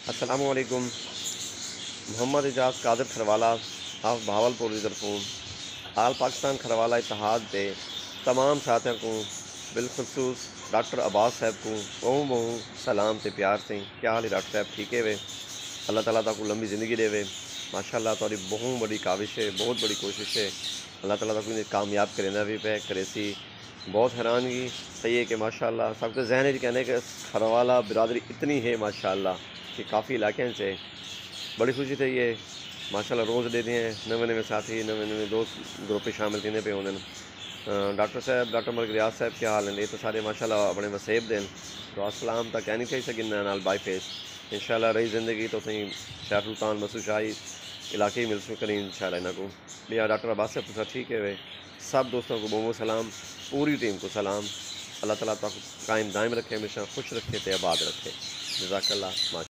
अस्सलामुअलैकुम। मोहम्मद एजाज कादिर खरवाला ऑफ बहावलपुर की तरफों आल पाकिस्तान खरवाला इत्तेहाद के तमाम साथियों को बिलखसूस डॉक्टर अब्बास साहब को बहु बहु सलाम ते प्यार से क्या हाल है डॉक्टर साहब? ठीक है वे? अल्लाह ताला ताको लंबी ज़िंदगी देवे। माशाल्लाह तोरी बहुत बड़ी काविश है, बहुत बड़ी कोशिश है। अल्लाह ताला ताको इन्हें कामयाब करेंदा भी पे करेसी। बहुत हैरानगी सही है कि माशाल्लाह सबके जहन च कहने के खरवाला बिरादरी इतनी है माशाल्लाह कि काफ़ी इलाके से बड़ी खुशी थी ये माशाल्लाह। रोज़ दे दिए नवे नवे साथी नवे नवे दोस्त ग्रुप में शामिल थी पे उन्होंने डॉक्टर साहब डॉक्टर मलिक रियाज साहब क्या हाल है? ये तो सारे माशाल्लाह अपने वसेब देन तो अस्सलाम तक कह नहीं थी सकिन नाल बाई फेस इंशाल्लाह रही ज़िंदगी तो सही शाह सुल्तान मसूद शाही इलाके ही मिल करें इंशाल्लाह इन्हों को भैया। डॉक्टर अब्बास साहब तो ठीक है वे सब दोस्तों को बहुत सलाम, पूरी टीम को सलाम। अल्लाह ताला तक कायम दायम रखे, हमेशा खुश रखे तो आबाद रखे। जज़ाकल्लाह।